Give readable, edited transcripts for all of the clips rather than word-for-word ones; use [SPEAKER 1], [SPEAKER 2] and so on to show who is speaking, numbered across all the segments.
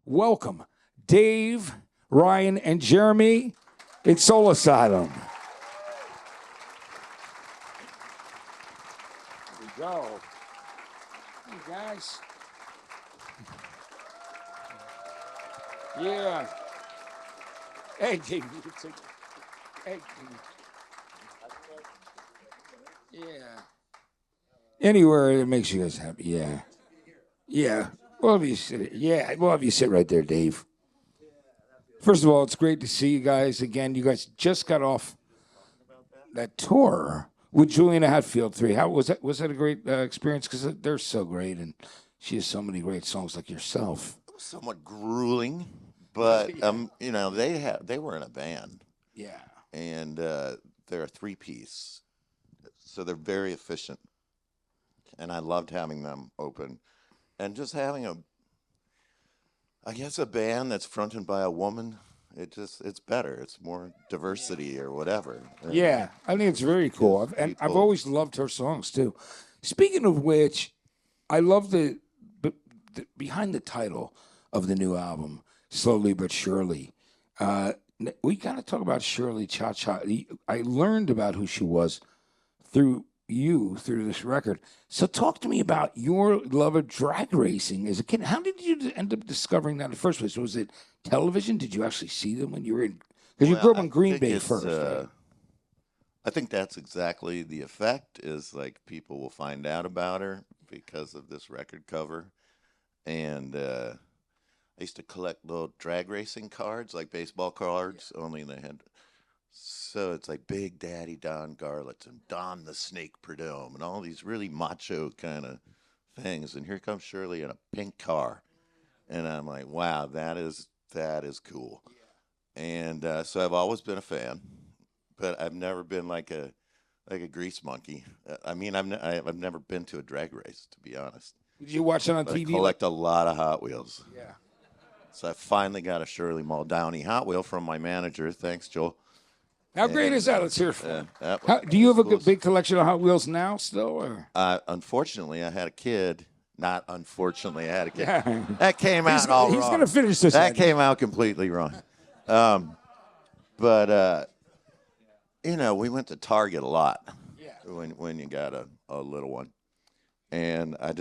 [SPEAKER 1] welcome Dave, Ryan, and Jeremy. It's Soul Asylum. Here we go. Hey, guys. Yeah. Hey, Dave, you can take it. Hey, yeah. Anywhere that makes you guys happy, yeah. Yeah. We'll have you sit. Yeah, we'll have you sit right there, Dave. First of all, it's great to see you guys again. You guys just got off that tour with Juliana Hatfield 3. How was that? Was that a great experience? Because they're so great, and she has so many great songs like yourself.
[SPEAKER 2] It was somewhat grueling, but they were in a band,
[SPEAKER 1] Yeah.
[SPEAKER 2] and they're a three-piece, so they're very efficient, and I loved having them open, and just having a band that's fronted by a woman. It's better. It's more diversity or whatever.
[SPEAKER 1] Yeah, I think it's very cool. I've always loved her songs too. Speaking of which, I love the behind the title of the new album, Slowly But Surely. We got to talk about Shirley Cha Cha. I learned about who she was through this record. So talk to me about your love of drag racing as a kid. How did you end up discovering that in the first place? Was it television? Did you actually see them when you were in? Because you grew up in Green Bay first. Right?
[SPEAKER 2] I think that's exactly the effect. Is like people will find out about her because of this record cover, and I used to collect little drag racing cards, like baseball cards. Yeah. Only they had. So it's like Big Daddy Don Garlits and Don the Snake Prudhomme and all these really macho kind of things. And here comes Shirley in a pink car. And I'm like, wow, that is cool. Yeah. And so I've always been a fan, but I've never been like a grease monkey. I mean, I've never been to a drag race, to be honest.
[SPEAKER 1] Did you watch it on
[SPEAKER 2] but
[SPEAKER 1] TV?
[SPEAKER 2] I collect a lot of Hot Wheels.
[SPEAKER 1] Yeah.
[SPEAKER 2] So I finally got a Shirley Muldowney Hot Wheel from my manager. Thanks, Joel.
[SPEAKER 1] How great is that? Let's hear it from
[SPEAKER 2] it.
[SPEAKER 1] Do you have a big collection of Hot Wheels now still? Or?
[SPEAKER 2] Unfortunately, I had a kid. Not unfortunately, I had a kid.
[SPEAKER 1] Yeah.
[SPEAKER 2] That came out all wrong.
[SPEAKER 1] He's going to finish this.
[SPEAKER 2] That came out completely wrong. But we went to Target a lot when you got a little one. And I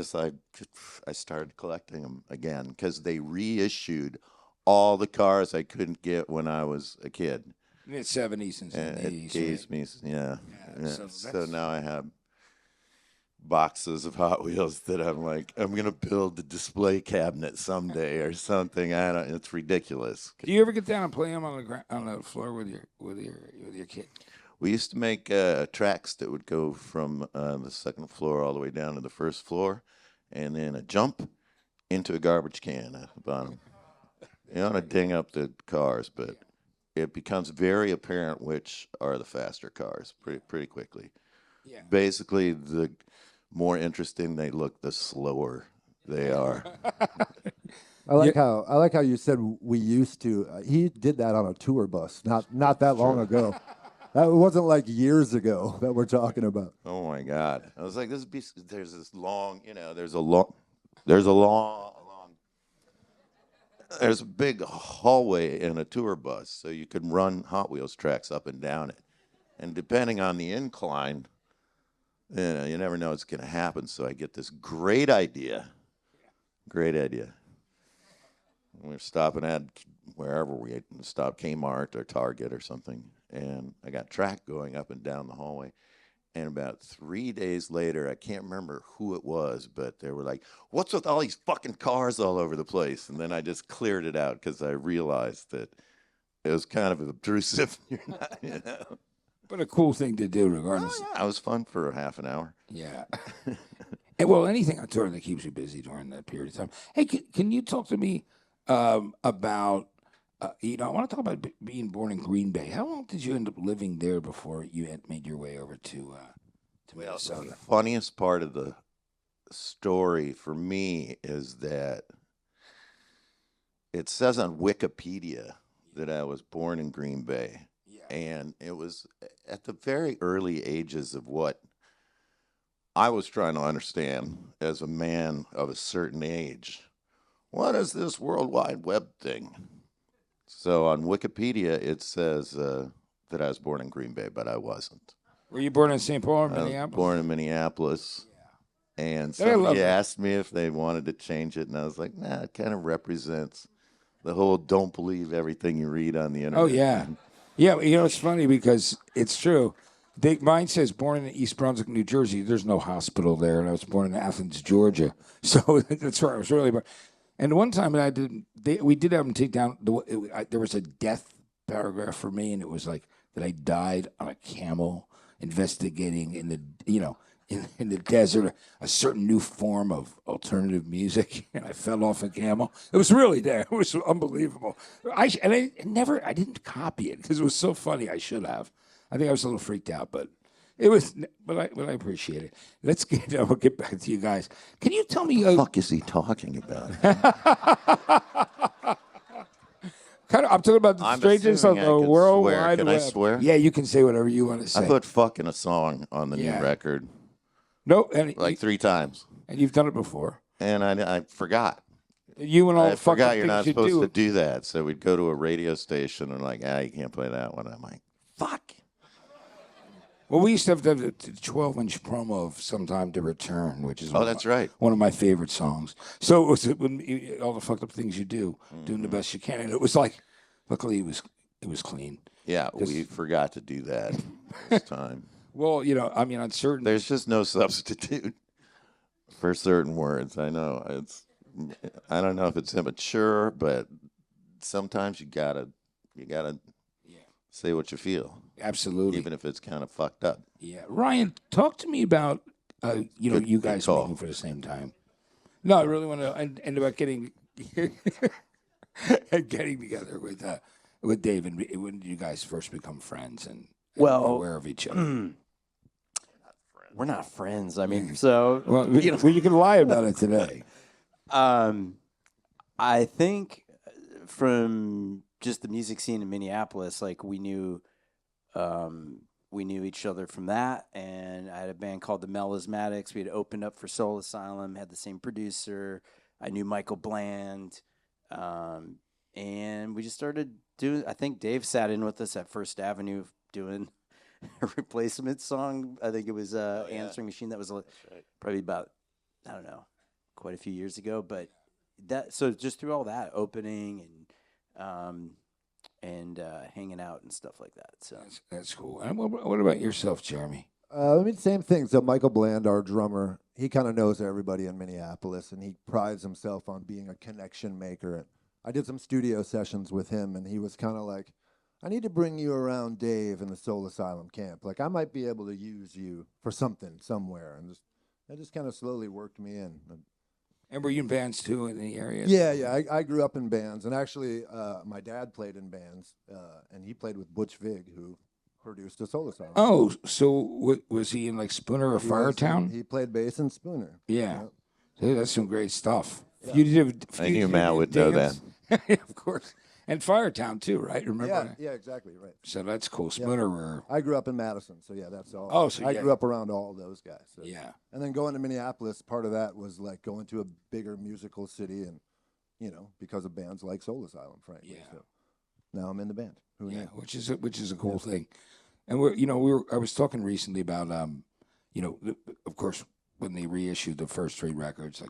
[SPEAKER 2] started collecting them again because they reissued all the cars I couldn't get when I was a kid.
[SPEAKER 1] In the 70s and 80s.
[SPEAKER 2] Yeah. So now I have boxes of Hot Wheels that I'm like, I'm gonna build a display cabinet someday or something. It's ridiculous.
[SPEAKER 1] Do you ever get down and play them on the floor with your kid?
[SPEAKER 2] We used to make tracks that would go from the second floor all the way down to the first floor, and then a jump into a garbage can at the bottom. You don't want to ding up the cars, but it becomes very apparent which are the faster cars pretty quickly. Yeah. Basically, the more interesting they look, the slower they are.
[SPEAKER 3] I like how you said we used to. He did that on a tour bus not that long ago. That wasn't like years ago that we're talking about.
[SPEAKER 2] Oh my God! I was like, there's this long, there's a big hallway in a tour bus, so you can run Hot Wheels tracks up and down it. And depending on the incline, you never know what's going to happen. So I get this great idea. We're stopping at wherever we stop, Kmart or Target or something. And I got track going up and down the hallway. And about 3 days later, I can't remember who it was, but they were like, what's with all these fucking cars all over the place? And then I just cleared it out because I realized that it was kind of obtrusive.
[SPEAKER 1] But a cool thing to do regardless.
[SPEAKER 2] Oh, yeah, it was fun for half an hour.
[SPEAKER 1] Yeah. Well, anything on tour that keeps you busy during that period of time. Hey, can you talk to me about, I want to talk about being born in Green Bay. How long did you end up living there before you had made your way over to Minnesota?
[SPEAKER 2] The funniest part of the story for me is that it says on Wikipedia that I was born in Green Bay. Yeah. And it was at the very early ages of what I was trying to understand as a man of a certain age. what is this World Wide Web thing? So on Wikipedia, it says that I was born in Green Bay, but I wasn't.
[SPEAKER 1] Were you born in St. Paul or
[SPEAKER 2] I was
[SPEAKER 1] Minneapolis?
[SPEAKER 2] born in Minneapolis. And
[SPEAKER 1] I love
[SPEAKER 2] somebody
[SPEAKER 1] that.
[SPEAKER 2] asked me if they wanted to change it, and I was like, nah, it kind of represents the whole don't believe everything you read on the internet.
[SPEAKER 1] Oh, yeah. Yeah, it's funny because it's true. Mine says born in East Brunswick, New Jersey. There's no hospital there, and I was born in Athens, Georgia. So that's where I was really born. And one time we did have them take down, there was a death paragraph for me, and it was like that I died on a camel investigating in the, in the desert, a certain new form of alternative music, and I fell off a camel. It was really there. It was unbelievable. I didn't copy it because it was so funny. I should have. I think I was a little freaked out, but it was. But I appreciate it. We'll get back to you guys. Can you tell me?
[SPEAKER 2] What the fuck is he talking about?
[SPEAKER 1] I'm talking about the strangers on the World Wide Web.
[SPEAKER 2] Can I swear?
[SPEAKER 1] Yeah, you can say whatever you want to say.
[SPEAKER 2] I put "fuck" in a song on the new record.
[SPEAKER 1] No,
[SPEAKER 2] like 3 times.
[SPEAKER 1] And you've done it before.
[SPEAKER 2] And I forgot.
[SPEAKER 1] You and all
[SPEAKER 2] I
[SPEAKER 1] the fucking
[SPEAKER 2] forgot you're not
[SPEAKER 1] things
[SPEAKER 2] supposed to do that. So we'd go to a radio station and like, you can't play that one. I'm like, fuck.
[SPEAKER 1] Well, we used to have the 12-inch promo of "Sometime to Return," which is
[SPEAKER 2] that's right.
[SPEAKER 1] One of my favorite songs. So it was all the fucked up things you do, doing the best you can, and it was like, luckily it was clean.
[SPEAKER 2] Yeah, we forgot to do that this time.
[SPEAKER 1] Well, on certain,
[SPEAKER 2] there's just no substitute for certain words. I know I don't know if it's immature, but sometimes you gotta say what you feel.
[SPEAKER 1] Absolutely.
[SPEAKER 2] Even if it's kind of fucked up.
[SPEAKER 1] Yeah. Ryan, talk to me about, you guys meeting for the same time. No, I really want to, and about getting together with Dave, and when did you guys first become friends and aware of each other?
[SPEAKER 4] We're not friends. I mean, so.
[SPEAKER 1] Well, you can lie about it today.
[SPEAKER 4] I think from just the music scene in Minneapolis, like we knew each other from that, and I had a band called the Melismatics. We had opened up for Soul Asylum, had the same producer. I knew Michael Bland, and we just started doing. I think Dave sat in with us at First Avenue doing a replacement song. I think it was Answering Machine. That was probably about, I don't know, quite a few years ago. But so just through all that opening and hanging out and stuff like that. So
[SPEAKER 1] that's cool. And what about yourself, Jeremy?
[SPEAKER 3] Same thing. So Michael Bland, our drummer, he kind of knows everybody in Minneapolis, and he prides himself on being a connection maker. And I did some studio sessions with him, and he was kind of like, I need to bring you around Dave in the Soul Asylum camp. Like, I might be able to use you for something somewhere. And that just kind of slowly worked me in.
[SPEAKER 1] And were you in bands, too, in the area?
[SPEAKER 3] Yeah. I grew up in bands. And actually, my dad played in bands, and he played with Butch Vig, who produced the Soul Asylum.
[SPEAKER 1] Oh, so was he in, like, Spooner or Firetown?
[SPEAKER 3] He played bass in Spooner.
[SPEAKER 1] Yeah. Hey, that's some great stuff. Yeah.
[SPEAKER 2] I knew Matt would know that.
[SPEAKER 1] Of course. And Firetown, too, right? Remember?
[SPEAKER 3] Yeah, exactly, right.
[SPEAKER 1] So that's cool. Spooner.
[SPEAKER 3] I grew up in Madison, so yeah, that's all.
[SPEAKER 1] Oh, so
[SPEAKER 3] I grew up around all those guys. So.
[SPEAKER 1] Yeah.
[SPEAKER 3] And then going to Minneapolis, part of that was like going to a bigger musical city, and because of bands like Soul Asylum, frankly. Yeah. So now I'm in the band. Who knew?
[SPEAKER 1] Which is a cool thing. And I was talking recently about of course, when they reissued the first 3 records,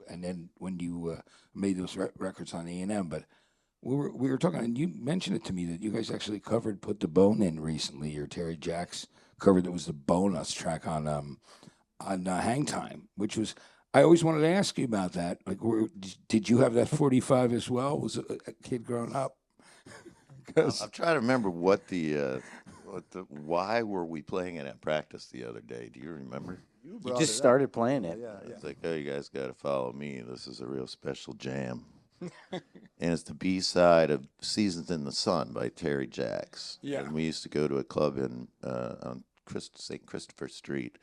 [SPEAKER 1] and then when you made those records on A&M, but we were talking, and you mentioned it to me that you guys actually covered "Put the Bone In" recently. Your Terry Jacks cover that was the bonus track on Hang Time, which was. I always wanted to ask you about that. Like, did you have that 45 as well? Was a kid growing up?
[SPEAKER 2] I'm trying to remember why were we playing it at practice the other day? Do you remember?
[SPEAKER 4] You just started playing it.
[SPEAKER 3] Yeah.
[SPEAKER 2] It's like, oh, you guys got to follow me. This is a real special jam. And it's the B-side of "Seasons in the Sun" by Terry Jacks.
[SPEAKER 1] Yeah.
[SPEAKER 2] And we used to go to a club on St. Christopher Street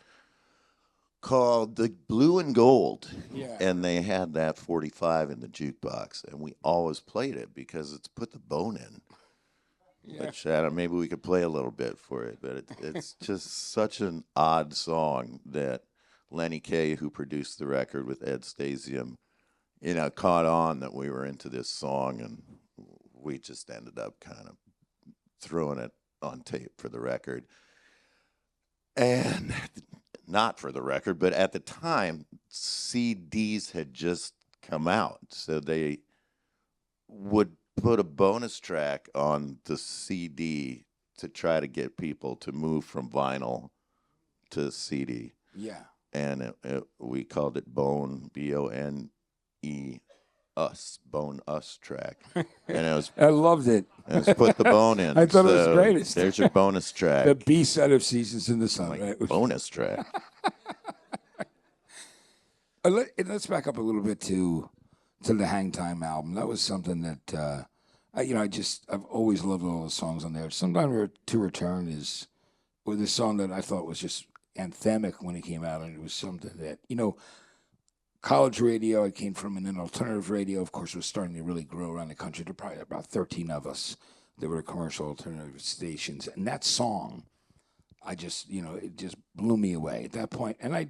[SPEAKER 2] called the Blue and Gold.
[SPEAKER 1] Yeah.
[SPEAKER 2] And they had that 45 in the jukebox, and we always played it because it's "Put the Bone In." Yeah. Which, maybe we could play a little bit for it, but it's just such an odd song that Lenny Kaye, who produced the record with Ed Stasium, caught on that we were into this song, and we just ended up kind of throwing it on tape for the record. And not for the record, but at the time, CDs had just come out. So they would put a bonus track on the CD to try to get people to move from vinyl to CD.
[SPEAKER 1] Yeah.
[SPEAKER 2] And we called it Bone, B-O-N-E, Us, Bone Us track. And it was,
[SPEAKER 1] I loved it.
[SPEAKER 2] and it's put the bone in.
[SPEAKER 1] I thought it was
[SPEAKER 2] So
[SPEAKER 1] greatest.
[SPEAKER 2] There's your bonus track.
[SPEAKER 1] The B-side of Seasons in the Sun,
[SPEAKER 2] Like,
[SPEAKER 1] right?
[SPEAKER 2] bonus track.
[SPEAKER 1] Let's back up a little bit to the Hang Time album. That was something that I've always loved all the songs on there. Sometime to Return is with a song that I thought was just anthemic when it came out, and it was something that college radio. I came from an alternative radio, of course, was starting to really grow around the country. There were probably about 13 of us that were commercial alternative stations, and that song, I just it just blew me away at that point, and I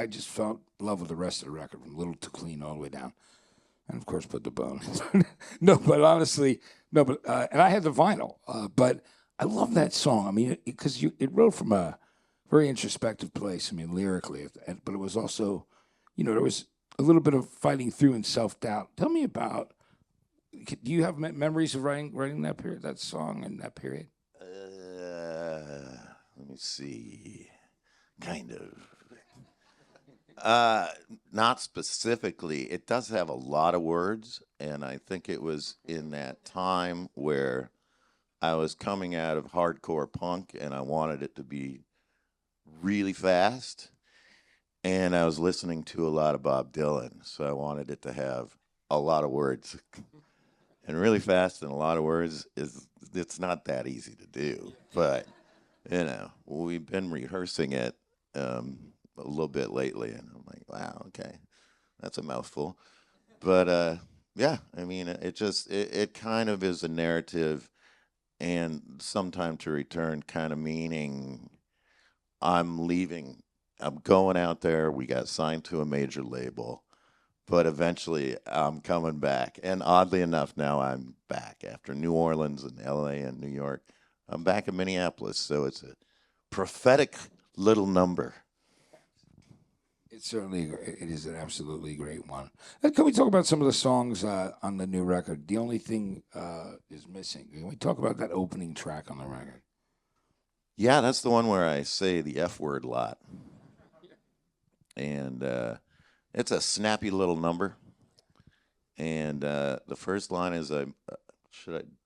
[SPEAKER 1] just felt in love with the rest of the record, from Little to Clean all the way down. And of course, put the bone. No, but honestly, and I had the vinyl, but I love that song. I mean, because it wrote from a very introspective place. I mean, lyrically, but it was also, there was a little bit of fighting through and self-doubt. Tell me about. Do you have memories of writing that period, that song, and that period?
[SPEAKER 2] Let me see. Kind of. Not specifically. It does have a lot of words, and I think it was in that time where I was coming out of hardcore punk, and I wanted it to be really fast, and I was listening to a lot of Bob Dylan, so I wanted it to have a lot of words. And really fast and a lot of words it's not that easy to do, but we've been rehearsing it a little bit lately, and I'm like, wow, okay, that's a mouthful. But yeah, I mean, it kind of is a narrative, and Sometime to Return kind of meaning I'm leaving, I'm going out there. We got signed to a major label, but eventually I'm coming back. And oddly enough, now I'm back after New Orleans and LA and New York. I'm back in Minneapolis, so it's a prophetic little number.
[SPEAKER 1] It is an absolutely great one. Can we talk about some of the songs on the new record? The only thing is missing. Can we talk about that opening track on the record?
[SPEAKER 2] Yeah, that's the one where I say the F word a lot. And it's a snappy little number. And the first line is,
[SPEAKER 3] I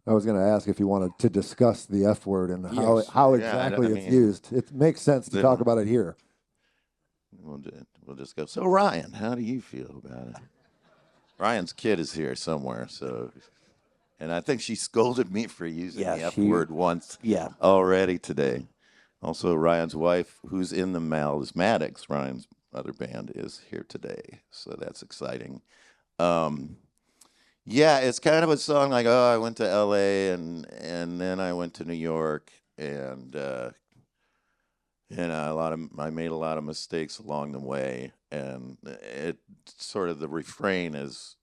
[SPEAKER 3] was going to ask if you wanted to discuss the F word and
[SPEAKER 1] Yes.
[SPEAKER 3] how exactly it's used. It makes sense to talk about it here.
[SPEAKER 2] We'll just go. So Ryan, how do you feel about it? Ryan's kid is here somewhere, and I think she scolded me for using the F word once already today. Also, Ryan's wife, who's in the Melismatics, Ryan's other band, is here today, so that's exciting. Yeah, it's kind of a song like, I went to L.A. and then I went to New York, and I made a lot of mistakes along the way, and it sort of the refrain is,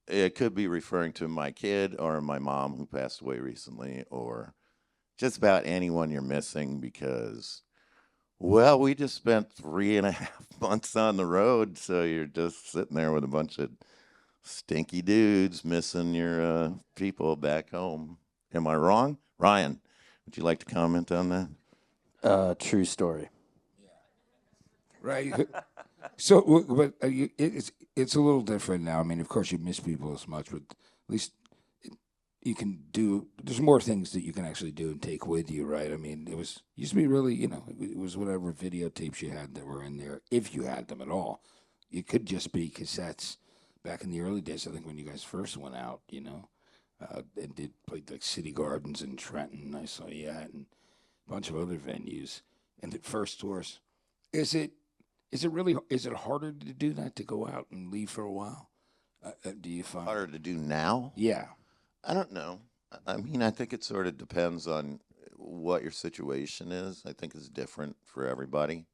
[SPEAKER 2] it could be referring to my kid or my mom who passed away recently, or just about anyone you're missing because, well, we just spent 3.5 months on the road, so you're just sitting there with a bunch of stinky dudes missing your people back home. Am I wrong? Ryan, would you like to comment on that?
[SPEAKER 4] True story.
[SPEAKER 1] Right. So, but it's a little different now. I mean, of course, you miss people as much, but at least you can do. There's more things that you can actually do and take with you, right? I mean, used to be really, it was whatever videotapes you had that were in there, if you had them at all. It could just be cassettes. Back in the early days, I think when you guys first went out, and played like City Gardens in Trenton. I saw you at, and a bunch of other venues, and the first tours. Is it harder to do that, to go out and leave for a while? Do you find
[SPEAKER 2] Harder to do now?
[SPEAKER 1] Yeah.
[SPEAKER 2] I don't know. I mean, I think it sort of depends on what your situation is. I think it's different for everybody.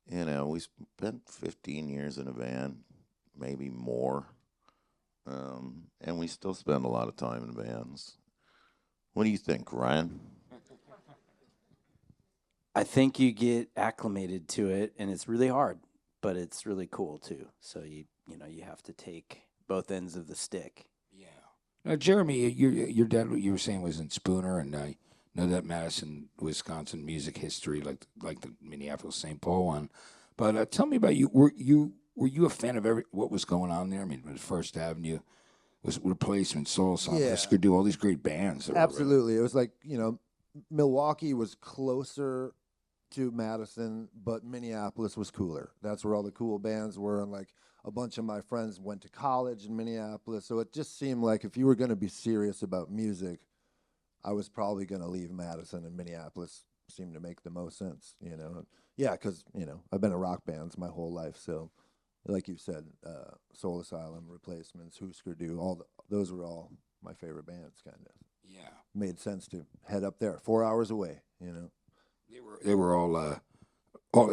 [SPEAKER 2] You know, we spent 15 years in a band, maybe more. And we still spend a lot of time in bands. What do you think, Ryan?
[SPEAKER 4] I think you get acclimated to it, and it's really hard, but it's really cool too. So you have to take both ends of the stick.
[SPEAKER 1] Yeah. Now, Jeremy, your dad, what you were saying was in Spooner, and I know that Madison, Wisconsin music history, like the Minneapolis St. Paul one. But tell me about you. Were you a fan of what was going on there? I mean, was First Avenue, was Replacement, Soul Asylum,
[SPEAKER 3] Yeah.
[SPEAKER 1] Husker Du, all these great bands. That
[SPEAKER 3] Absolutely. It was like, Milwaukee was closer to Madison, but Minneapolis was cooler. That's where all the cool bands were. And like a bunch of my friends went to college in Minneapolis. So it just seemed like if you were going to be serious about music, I was probably going to leave Madison, and Minneapolis seemed to make the most sense, Yeah, because, I've been in rock bands my whole life. So like you said, Soul Asylum, Replacements, Husker Du, those were all my favorite bands, kind of.
[SPEAKER 1] Yeah.
[SPEAKER 3] Made sense to head up there, 4 hours away,
[SPEAKER 1] They were all.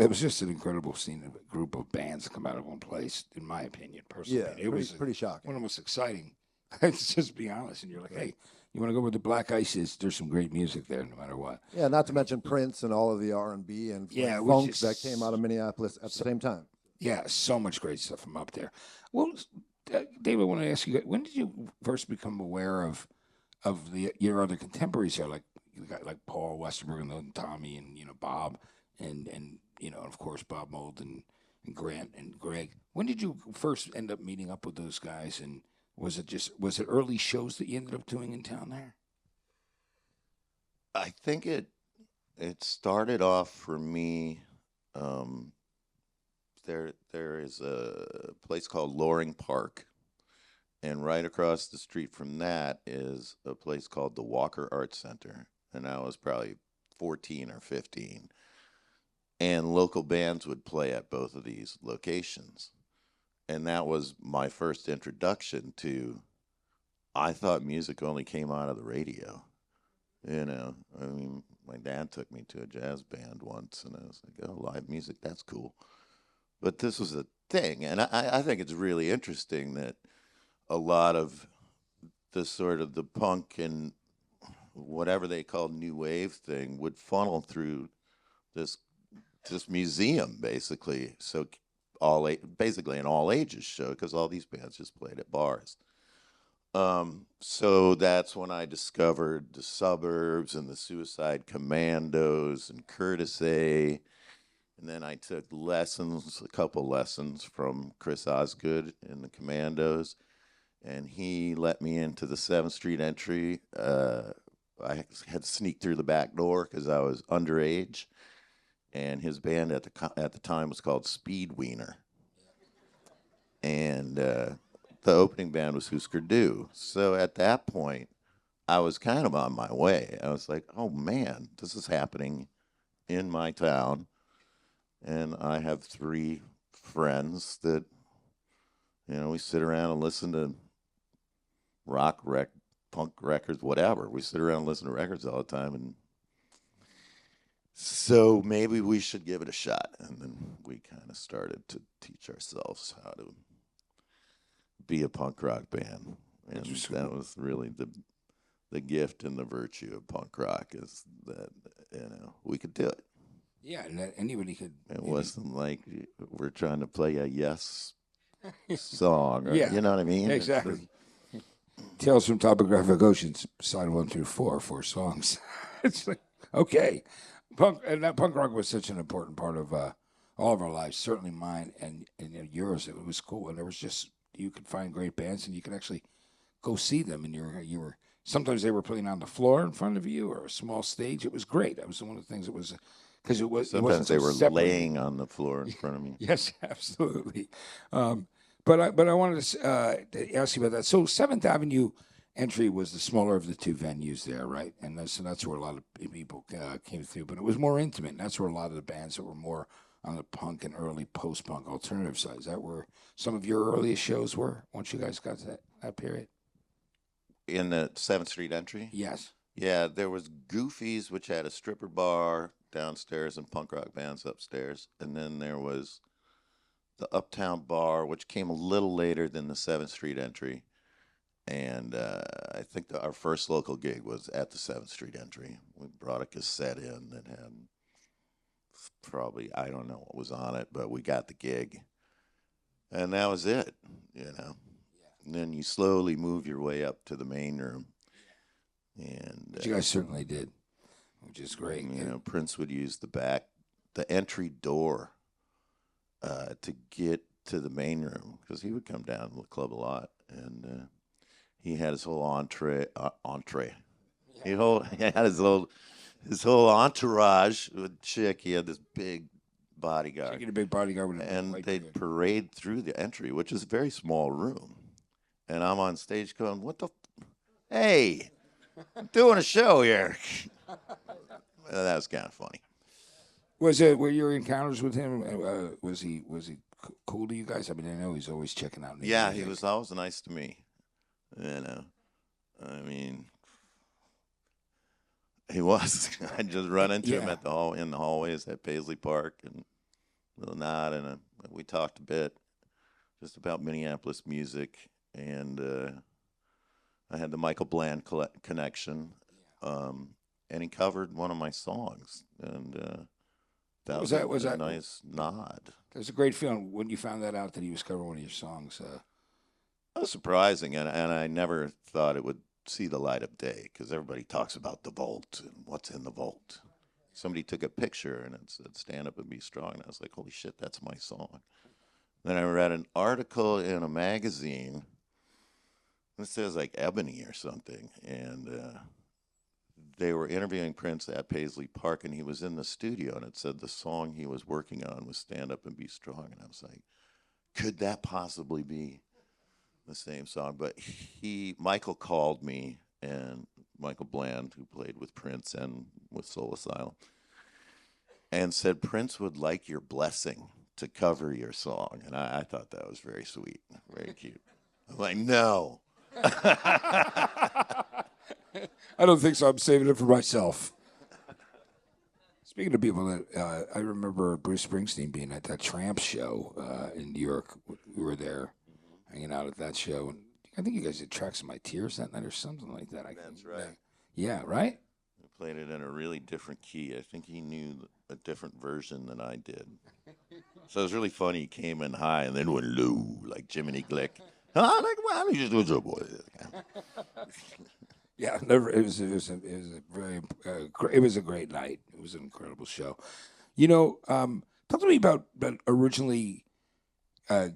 [SPEAKER 1] It was just an incredible scene of a group of bands that come out of one place. In my opinion, personally,
[SPEAKER 3] Yeah,
[SPEAKER 1] it was
[SPEAKER 3] pretty shocking.
[SPEAKER 1] one of the most exciting. Let's just be honest, and you're like, hey, you want to go where the Black Ice is? There's some great music there, no matter what.
[SPEAKER 3] Yeah, not to mention Prince and all of the R&B and
[SPEAKER 1] Yeah,
[SPEAKER 3] funk
[SPEAKER 1] which is-
[SPEAKER 3] that came out of Minneapolis at the same time.
[SPEAKER 1] Yeah, so much great stuff from up there. Well, David, I want to ask you, when did you first become aware of your other contemporaries here, like you got like Paul Westerberg and Tommy and Bob and of course Bob Mould and Grant and Greg. When did you first end up meeting up with those guys? And was it early shows that you ended up doing in town there?
[SPEAKER 2] I think it started off for me. There is a place called Loring Park, and right across the street from that is a place called the Walker Arts Center, and I was probably 14 or 15. And local bands would play at both of these locations. And that was my first introduction to, I thought music only came out of the radio. I mean, my dad took me to a jazz band once, and I was like, oh, live music, that's cool. But this was a thing. And I think it's really interesting that a lot of the sort of the punk and whatever they call new wave thing would funnel through this museum, basically. So basically an all ages show, because all these bands just played at bars. So that's when I discovered the Suburbs and the Suicide Commandos and Curtis A. And then I took a couple lessons from Chris Osgood in the Commandos, and he let me into the 7th Street entry. I had to sneak through the back door because I was underage, and his band at the time was called Speed Wiener, and the opening band was Husker Du. So at that point, I was kind of on my way. I was like, oh man, this is happening in my town. And I have 3 friends that, we sit around and listen to punk records, whatever. We sit around and listen to records all the time. And so maybe we should give it a shot. And then we kind of started to teach ourselves how to be a punk rock band. And that was really the gift and the virtue of punk rock, is that, we could do it.
[SPEAKER 1] Yeah, and that anybody could.
[SPEAKER 2] It wasn't like we're trying to play a Yes song. Or,
[SPEAKER 1] Yeah,
[SPEAKER 2] you know what I mean?
[SPEAKER 1] Exactly. Tales from Topographic Oceans, side 1 through 4 songs. It's like, okay. Punk rock was such an important part of all of our lives, certainly mine and yours. It was cool. And there was just, you could find great bands and you could actually go see them. And you were sometimes they were playing on the floor in front of you or a small stage. It was great. That was one of the things that was, because
[SPEAKER 2] sometimes they were
[SPEAKER 1] separated.
[SPEAKER 2] laying on the floor in front of me.
[SPEAKER 1] Yes, absolutely. But I wanted to ask you about that. So 7th Avenue entry was the smaller of the 2 venues there, right? And that's where a lot of people came through. But it was more intimate. And that's where a lot of the bands that were more on the punk and early post-punk alternative side. Is that where some of your earliest shows were once you guys got to that period?
[SPEAKER 2] In the 7th Street entry?
[SPEAKER 1] Yes.
[SPEAKER 2] Yeah, there was Goofy's, which had a stripper bar downstairs and punk rock bands upstairs. And then there was the Uptown Bar, which came a little later than the 7th Street entry. And I think our first local gig was at the 7th Street entry. We brought a cassette in that had probably, I don't know what was on it, but we got the gig. And that was it, you know. And then you slowly move your way up to the main room. And
[SPEAKER 1] Which you guys certainly did, which is great.
[SPEAKER 2] you know, Prince would use the entry door to get to the main room, because he would come down to the club a lot. And he had his whole entree. He had his whole entourage with chick. He had this big bodyguard.
[SPEAKER 1] Taking a big bodyguard with
[SPEAKER 2] And they'd parade through the entry, which is a very small room. And I'm on stage going, what the? Hey, I'm doing a show here. Well, that was kind of funny.
[SPEAKER 1] Were your encounters with him? Was he cool to you guys? I mean, I know he's always checking out.
[SPEAKER 2] Yeah, he was always nice to me. You know, I mean, he was. I just run into him in the hallways at Paisley Park, and little nod, and we talked a bit just about Minneapolis music, and I had the Michael Bland connection, and he covered one of my songs, and that was a nice nod.
[SPEAKER 1] It was a great feeling when you found that out that he was covering one of your songs.
[SPEAKER 2] That was surprising, and I never thought it would see the light of day, because everybody talks about the vault and what's in the vault. Somebody took a picture and it said "Stand Up and Be Strong," and I was like, "Holy shit, that's my song." Then I read an article in a magazine. It says like Ebony or something, and they were interviewing Prince at Paisley Park, and he was in the studio, and it said the song he was working on was "Stand Up and Be Strong," and I was like, "Could that possibly be the same song?" But Michael called me, and Michael Bland, who played with Prince and with Soul Asylum, and said Prince would like your blessing to cover your song. And I thought that was very sweet, very cute. I'm like, no.
[SPEAKER 1] I don't think so. I'm saving it for myself. Speaking of people that I remember Bruce Springsteen being at that Tramp show in New York. We were there hanging out at that show. And I think you guys did Tracks of My Tears that night or something like that.
[SPEAKER 2] That's right.
[SPEAKER 1] Yeah, right?
[SPEAKER 2] We played it in a really different key. I think he knew a different version than I did. So it was really funny. He came in high and then went low, like Jiminy Glick. Huh? Like, well, he just was a boy.
[SPEAKER 1] Yeah, never. It was a very it was a great night. It was an incredible show. You know, talk to me about originally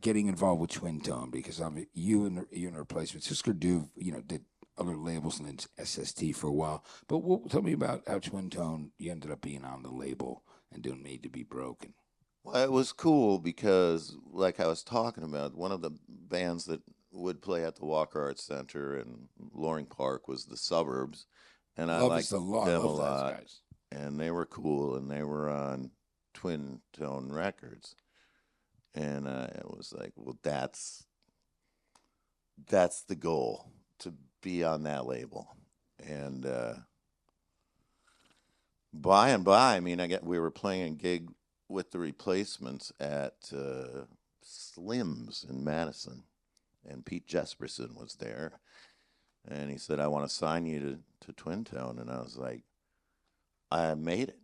[SPEAKER 1] getting involved with Twin Tone, because you and the Replacements, Husker Du, did other labels and then SST for a while. But tell me about how Twin Tone, you ended up being on the label and doing Made to Be Broken.
[SPEAKER 2] Well, it was cool because, like I was talking about, one of the bands that would play at the Walker Arts Center in Loring Park was the Suburbs, and I liked them a lot. Guys. And they were cool, and they were on Twin Tone Records, and it was like, well, that's the goal, to be on that label. And by and by, I mean, we were playing a gig with the Replacements at Slim's in Madison, and Pete Jesperson was there, and he said, "I want to sign you to Twin Tone," and I was like, "I made it."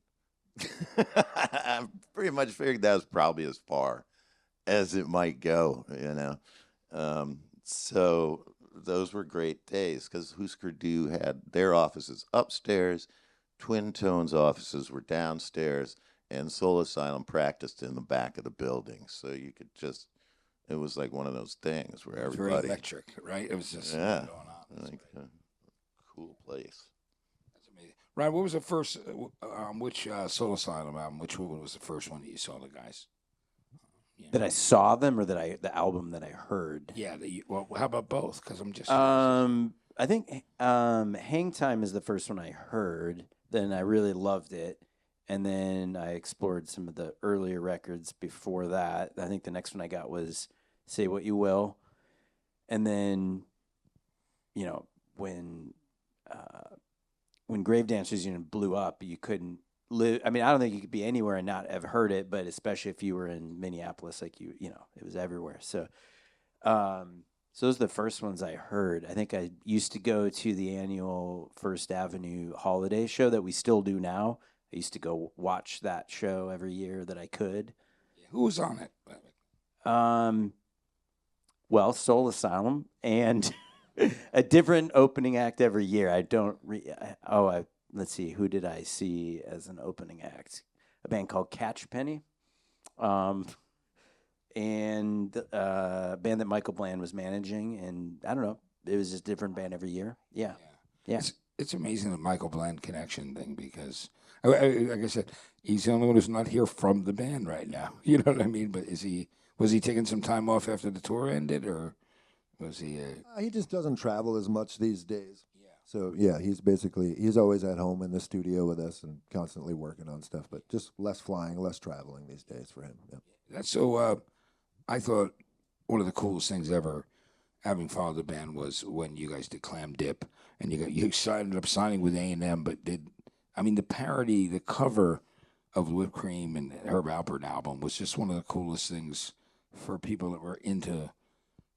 [SPEAKER 2] I pretty much figured that was probably as far as it might go, So those were great days, because Husker Du had their offices upstairs, Twin Tone's offices were downstairs, and Soul Asylum practiced in the back of the building. So you could just, it was like one of those things where everybody.
[SPEAKER 1] Very electric, right? It was just going on.
[SPEAKER 2] Like a cool place.
[SPEAKER 1] That's amazing. Ryan, what was the first, which Soul Asylum album, which one was the first one that you saw the guys?
[SPEAKER 4] That I saw them, or the album that I heard?
[SPEAKER 1] Yeah, well, how about both? Because I'm just.
[SPEAKER 4] I think Hang Time is the first one I heard. Then I really loved it. And then I explored some of the earlier records before that. I think the next one I got was Say What You Will. And then, when Grave Dancers blew up, you couldn't live. I mean, I don't think you could be anywhere and not have heard it, but especially if you were in Minneapolis, like you know, it was everywhere. So, so those are the first ones I heard. I think I used to go to the annual First Avenue holiday show that we still do now. I used to go watch that show every year that I could.
[SPEAKER 1] Who was on it?
[SPEAKER 4] Um, well, Soul Asylum and a different opening act every year. I don't. Let's see. Who did I see as an opening act? A band called Catch Penny, and a band that Michael Bland was managing. And I don't know. It was just a different band every year. Yeah.
[SPEAKER 1] It's amazing the Michael Bland connection thing because, like I said, he's the only one who's not here from the band right now. You know what I mean? But was he taking some time off after the tour ended, or was he?
[SPEAKER 3] He just doesn't travel as much these days. Yeah. So yeah, he's always at home in the studio with us and constantly working on stuff, but just less flying, less traveling these days for him. Yeah.
[SPEAKER 1] That's so. I thought one of the coolest things ever, having followed the band, was when you guys did Clam Dip, and you ended up signing with A&M, but the parody, the cover of Whipped Cream and Herb Alpert album was just one of the coolest things for people that were into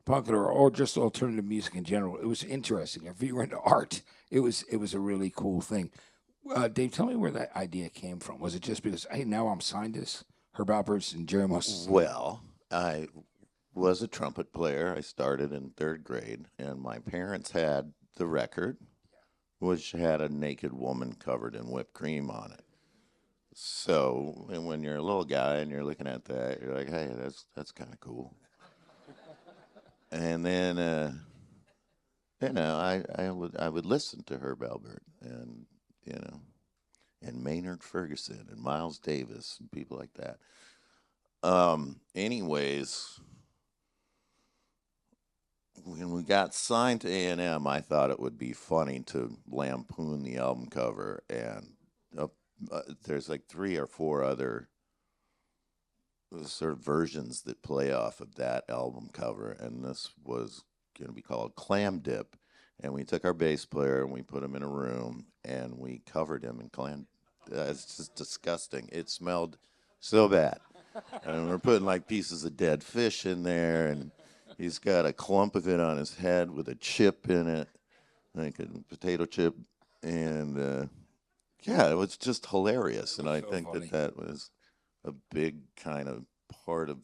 [SPEAKER 1] punk or just alternative music in general. It was interesting. If you were into art, it was a really cool thing. Dave, tell me where that idea came from. Was it just because, hey, now I'm signed to this Herb Alpert and Jerry Moss?
[SPEAKER 2] Well, I was a trumpet player. I started in 3rd grade, and my parents had the record, which had a naked woman covered in whipped cream on it. So, and when you're a little guy and you're looking at that, you're like, hey, that's kind of cool. And then, I would listen to Herb Alpert and and Maynard Ferguson and Miles Davis and people like that. Anyways, when we got signed to A&M, I thought it would be funny to lampoon the album cover, and there's like 3 or 4 other sort of versions that play off of that album cover, and this was going to be called Clam Dip. And we took our bass player and we put him in a room and we covered him in clam. It's just disgusting. It smelled so bad. And we're putting like pieces of dead fish in there, and he's got a clump of it on his head with a chip in it, like a potato chip. And it was just hilarious. And I think
[SPEAKER 1] funny.
[SPEAKER 2] that was a big kind of part of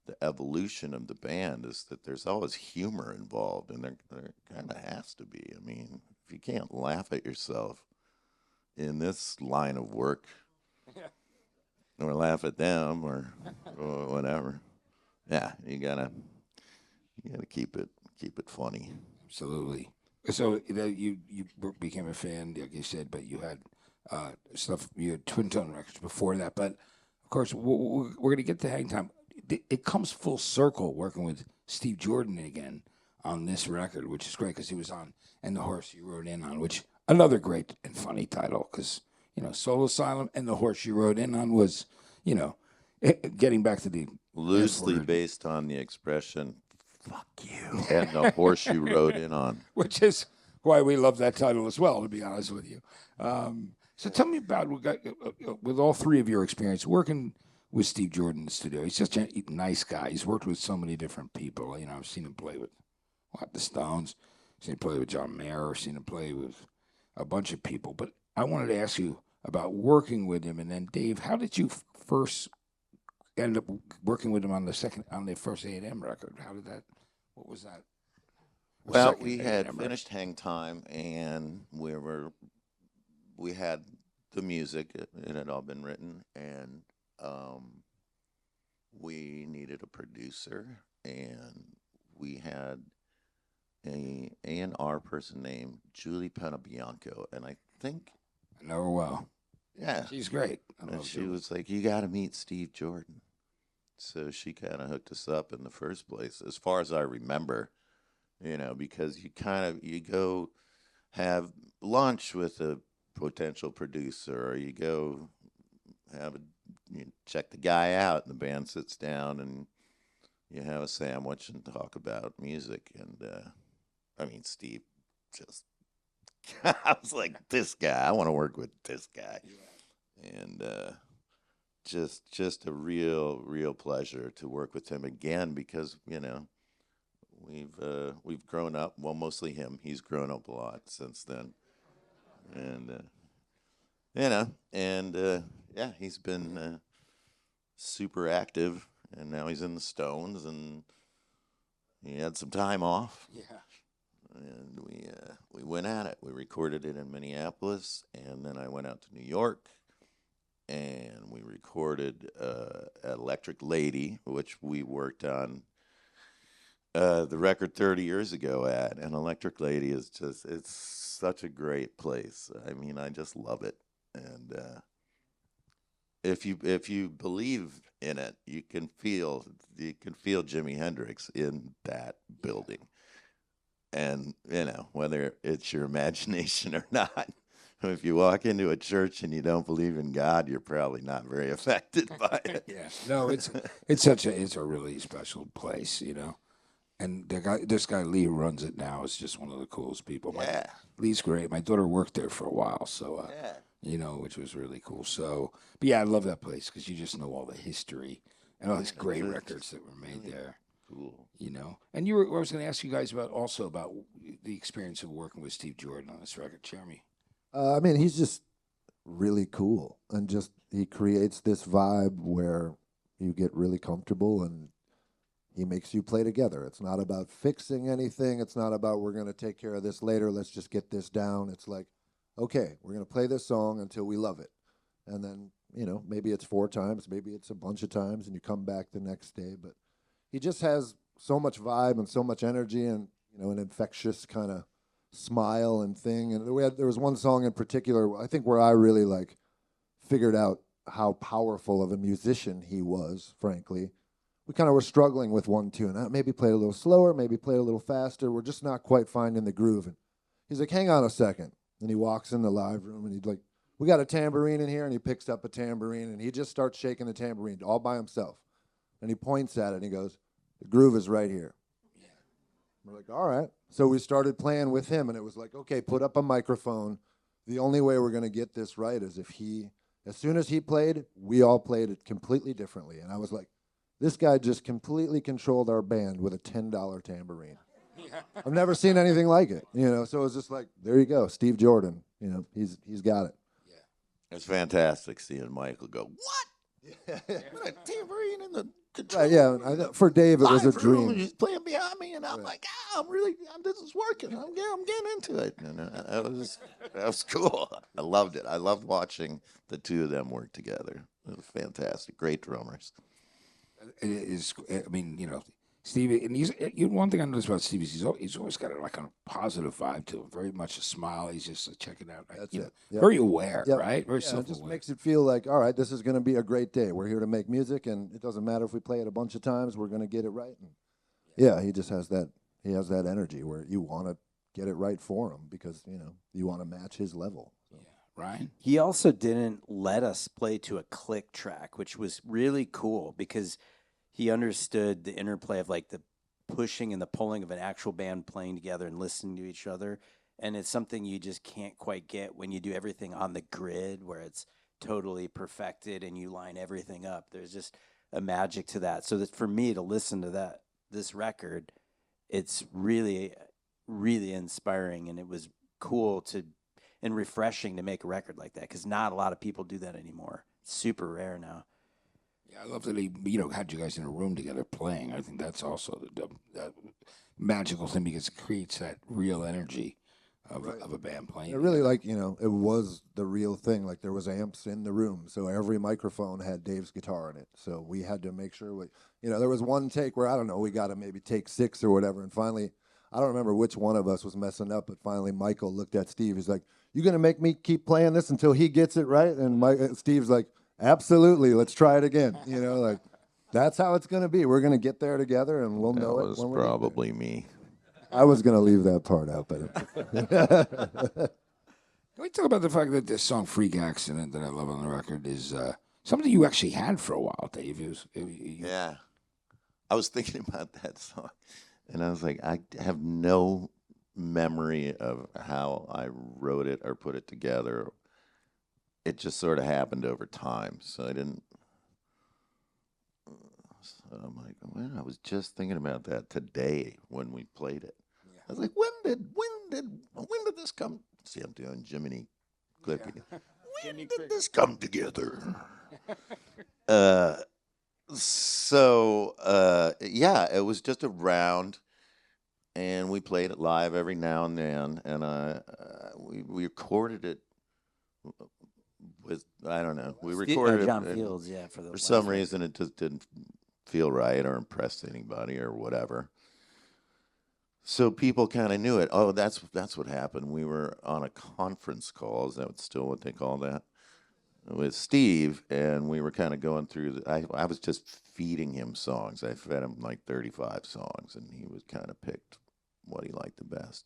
[SPEAKER 2] the evolution of the band, is that there's always humor involved, and there kind of has to be. I mean, if you can't laugh at yourself in this line of work, or laugh at them, or whatever, you gotta keep it funny.
[SPEAKER 1] Absolutely. So you became a fan, like you said, but you had stuff. You had Twin Tone Records before that, but of course we're going to get to Hang Time. It comes full circle working with Steve Jordan again on this record, which is great because he was on And the Horse You Rode In On, which another great and funny title because Soul Asylum and the Horse You Rode In On was getting back to the
[SPEAKER 2] Loosely based on the expression "fuck you" and the horse you rode in on,
[SPEAKER 1] which is why we love that title as well, to be honest with you. So tell me about with all 3 of your experience working with Steve Jordan in the studio. He's such a nice guy. He's worked with so many different people. I've seen him play with the Stones, seen him play with John Mayer, seen him play with a bunch of people. But I wanted to ask you about working with him. And then, Dave, how did you first end up working with him on the first A&M record? How did that? What was that?
[SPEAKER 2] Well, we had finished Hang Time, and we had the music. It had all been written, and we needed a producer, and we had a A&R person named Julie Penabianco, and I think
[SPEAKER 1] I know her well.
[SPEAKER 2] Yeah,
[SPEAKER 1] she's great.
[SPEAKER 2] And she was like, "You got to meet Steve Jordan." So she kind of hooked us up in the first place, as far as I remember. Because you go have lunch with a potential producer, or you go check the guy out, and the band sits down and you have a sandwich and talk about music. And Steve just, I was like, this guy, I want to work with this guy. and just a real pleasure to work with him again, because we've grown up. Well, mostly him. He's grown up a lot since then, and yeah, he's been super active, and now he's in the Stones, and he had some time off.
[SPEAKER 1] Yeah.
[SPEAKER 2] And we went at it. We recorded it in Minneapolis, and then I went out to New York, and we recorded Electric Lady, which we worked on the record 30 years ago at. And Electric Lady is it's such a great place. I mean, I just love it. And if you believe in it, you can feel Jimi Hendrix in that building. And, whether it's your imagination or not, if you walk into a church and you don't believe in God, you're probably not very affected by it.
[SPEAKER 1] Yeah. No, it's a really special place, And this guy Lee who runs it now is just one of the coolest people.
[SPEAKER 2] Yeah.
[SPEAKER 1] Lee's great. My daughter worked there for a while, so which was really cool. So, but yeah, I love that place because you just know all the history and all these great records that were made there.
[SPEAKER 2] Cool.
[SPEAKER 1] And I was going to ask you guys about the experience of working with Steve Jordan on this record, Jeremy.
[SPEAKER 3] I mean, he's just really cool, and he creates this vibe where you get really comfortable, and he makes you play together. It's not about fixing anything. It's not about we're going to take care of this later. Let's just get this down. It's like, okay, we're going to play this song until we love it, and then maybe it's 4 times, maybe it's a bunch of times, and you come back the next day, but. He just has so much vibe and so much energy, and an infectious kind of smile and thing. And there was one song in particular, I think, where I really figured out how powerful of a musician he was. Frankly, we kind of were struggling with one tune. Maybe play a little slower, maybe play a little faster. We're just not quite finding the groove. And he's like, "Hang on a second." And he walks in the live room and he's like, "We got a tambourine in here," and he picks up a tambourine and he just starts shaking the tambourine all by himself. And he points at it and he goes, "The groove is right here." Yeah. We're like, all right. So we started playing with him, and it was like, okay, put up a microphone. The only way we're going to get this right is if as soon as he played, we all played it completely differently. And I was like, this guy just completely controlled our band with a $10 tambourine. Yeah. I've never seen anything like it, So it was just like, there you go, Steve Jordan. He's got it.
[SPEAKER 2] Yeah. It's fantastic seeing Michael go, "What? Yeah. What a tambourine in the
[SPEAKER 3] Right, yeah, for Dave, it was a dream.
[SPEAKER 2] He's playing behind me, and I'm like, this is working. I'm getting into it. And that was cool. I loved it. I loved watching the two of them work together. It was fantastic. Great drummers.
[SPEAKER 1] It is. I mean, Stevie, and one thing I noticed about Stevie is he's always got a positive vibe to him. Very much a smile. He's just checking out.
[SPEAKER 3] That's it. Yep.
[SPEAKER 1] Very aware,
[SPEAKER 3] Yep.
[SPEAKER 1] right? Very
[SPEAKER 3] self-aware. It just
[SPEAKER 1] aware.
[SPEAKER 3] makes it feel like, all right, this is going to be a great day. We're here to make music, and it doesn't matter if we play it a bunch of times. We're going to get it right. And he just has that. He has that energy where you want to get it right for him because you want to match his level. So.
[SPEAKER 1] Yeah. Right.
[SPEAKER 4] He also didn't let us play to a click track, which was really cool because he understood the interplay of the pushing and the pulling of an actual band playing together and listening to each other. And it's something you just can't quite get when you do everything on the grid where it's totally perfected and you line everything up. There's just a magic to that. So that for me to listen to this record, it's really, really inspiring. And it was cool and refreshing to make a record like that because not a lot of people do that anymore. It's super rare now.
[SPEAKER 1] Yeah, I love that he, had you guys in a room together playing. I think that's also the magical thing because it creates that real energy of a band playing.
[SPEAKER 3] It really it was the real thing. There was amps in the room, so every microphone had Dave's guitar in it. So we had to make sure there was one take where I don't know, we got to maybe take 6 or whatever, and finally, I don't remember which one of us was messing up, but finally Michael looked at Steve. He's like, "You gonna make me keep playing this until he gets it right?" And Steve's like, "Absolutely, let's try it again." That's how it's going to be. We're going to get there together, and we'll know it.
[SPEAKER 2] That was probably me.
[SPEAKER 3] I was going to leave that part out, but
[SPEAKER 1] Can we talk about the fact that this song "Freak Accident" that I love on the record is something you actually had for a while, Dave?
[SPEAKER 2] Yeah, I was thinking about that song, and I was like, I have no memory of how I wrote it or put it together. it just sort of happened over time. So I didn't. So I'm like, man, I was just thinking about that today when we played it.
[SPEAKER 1] Yeah.
[SPEAKER 2] I was like, when did this come? See, I'm doing Jiminy Click again. When did this come together? Yeah, it was just around, and we played it live every now and then, and we recorded it with, I don't know, we recorded it.
[SPEAKER 4] John Fields, yeah, for the
[SPEAKER 2] For some
[SPEAKER 4] last record.
[SPEAKER 2] reason, it just didn't feel right or impress anybody or whatever. So people kind of knew it. Oh, that's what happened. We were on a conference call. Is that still what they call that? With Steve, and we were kind of going through. I was just feeding him songs. I fed him like 35 songs, and he was kind of picked what he liked the best.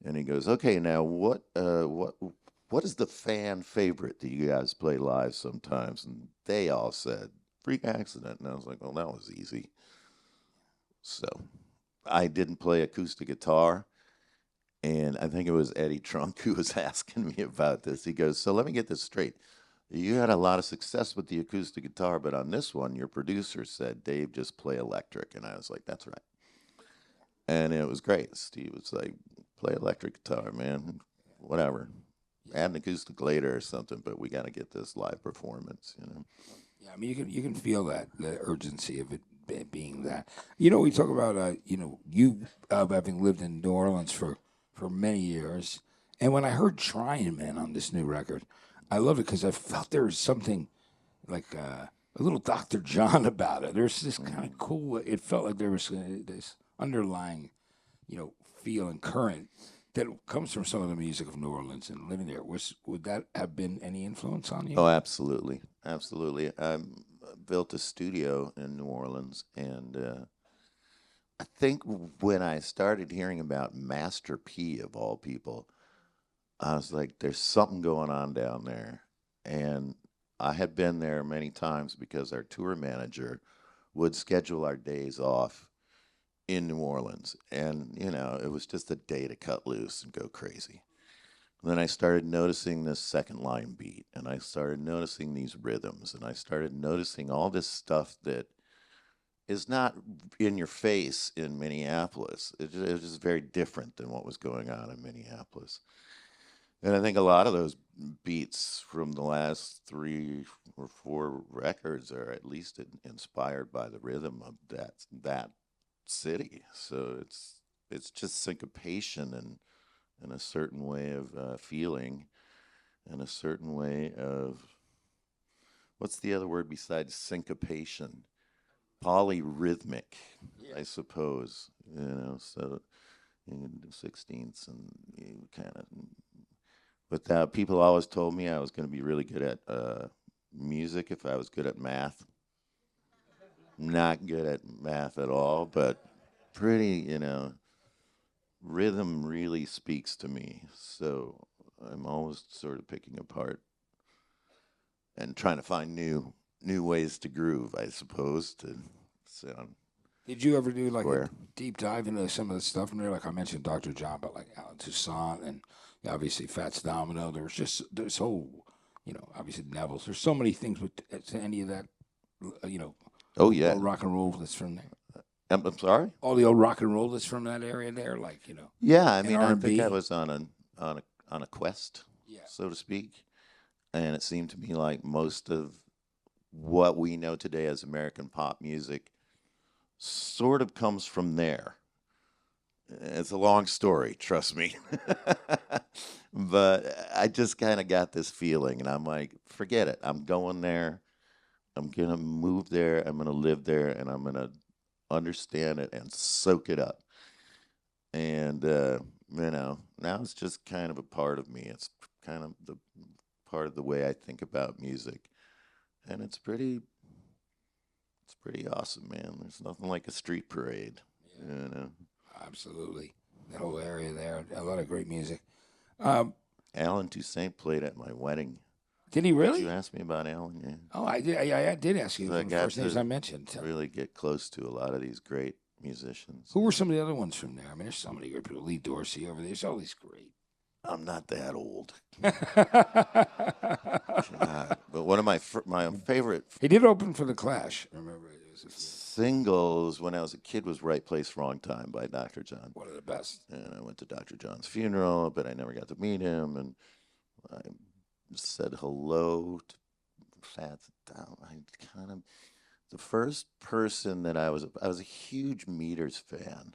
[SPEAKER 2] And he goes, "Okay, now what is the fan favorite that you guys play live sometimes?" And they all said "Freak Accident," and I was like, "Well, that was easy." So I didn't play acoustic guitar. And I think it was Eddie Trunk who was asking me about this. He goes, "So let me get this straight. You had a lot of success with the acoustic guitar, but on this one, your producer said, Dave, just play electric." And I was like, "That's right." And it was great. Steve was like, "Play electric guitar, man. Whatever. Add an acoustic later or something, but we got to get this live performance, you know?"
[SPEAKER 1] Yeah, I mean, you can feel that the urgency of it being that. You know, we talk about you having lived in New Orleans for many years, and when I heard "Trying Man" on this new record, I love it because I felt there was something like a little Dr. John about it. There's this kind of cool. It felt like there was this underlying, feel and current that comes from some of the music of New Orleans and living there. Would that have been any influence on you?
[SPEAKER 2] Oh, absolutely. Absolutely. I built a studio in New Orleans, and I think when I started hearing about Master P, of all people, I was like, there's something going on down there. And I had been there many times because our tour manager would schedule our days off in New Orleans. And, it was just a day to cut loose and go crazy. And then I started noticing this second line beat, and I started noticing these rhythms, and I started noticing all this stuff that is not in your face in Minneapolis. It was just very different than what was going on in Minneapolis. And I think a lot of those beats from the last 3 or 4 records are at least inspired by the rhythm of that city. So it's just syncopation and a certain way of feeling, and a certain way of, what's the other word besides syncopation? Polyrhythmic, I suppose. So you do 16ths and you kind of. But people always told me I was going to be really good at music if I was good at math. Not good at math at all, but pretty, rhythm really speaks to me. So I'm always sort of picking apart and trying to find new ways to groove, I suppose, to sound.
[SPEAKER 1] Did you ever do like
[SPEAKER 2] Square.
[SPEAKER 1] a deep dive into some of the stuff in there? Like I mentioned Dr. John, but like Alan Toussaint and obviously Fats Domino. There was just this whole, obviously Neville's. There's so many things with any of that,
[SPEAKER 2] Oh yeah,
[SPEAKER 1] old rock and roll that's from there.
[SPEAKER 2] I'm sorry.
[SPEAKER 1] All the old rock and roll that's from that area there, like
[SPEAKER 2] Yeah, I
[SPEAKER 1] and
[SPEAKER 2] mean, I think
[SPEAKER 1] R&B.
[SPEAKER 2] I was on a quest,
[SPEAKER 1] Yeah.
[SPEAKER 2] so to speak, and it seemed to me like most of what we know today as American pop music sort of comes from there. It's a long story, trust me. But I just kind of got this feeling, and I'm like, forget it. I'm going there. I'm going to move there. I'm going to live there, and I'm going to understand it and soak it up. And, now it's just kind of a part of me. It's kind of the part of the way I think about music. And it's pretty awesome, man. There's nothing like a street parade,
[SPEAKER 1] Absolutely. That whole area there, a lot of great music.
[SPEAKER 2] Alan Toussaint played at my wedding.
[SPEAKER 1] Did he really?
[SPEAKER 2] Did you ask me about Alan? Yeah.
[SPEAKER 1] Oh, I did. I did ask you.
[SPEAKER 2] So I
[SPEAKER 1] The
[SPEAKER 2] got
[SPEAKER 1] first names
[SPEAKER 2] to
[SPEAKER 1] I mentioned.
[SPEAKER 2] really get close to a lot of these great musicians.
[SPEAKER 1] Who were some of the other ones from there? I mean, there's so many great people. Lee Dorsey over there. There's all these great.
[SPEAKER 2] I'm not that old. God. But one of my favorite
[SPEAKER 1] He did open for the Clash. Remember, it was
[SPEAKER 2] singles when I was a kid was "Right Place, Wrong Time" by Dr. John.
[SPEAKER 1] one of the best.
[SPEAKER 2] And I went to Dr. John's funeral, but I never got to meet him. And I said hello to Fats Down. I kind of the first person that I was a huge Meters fan.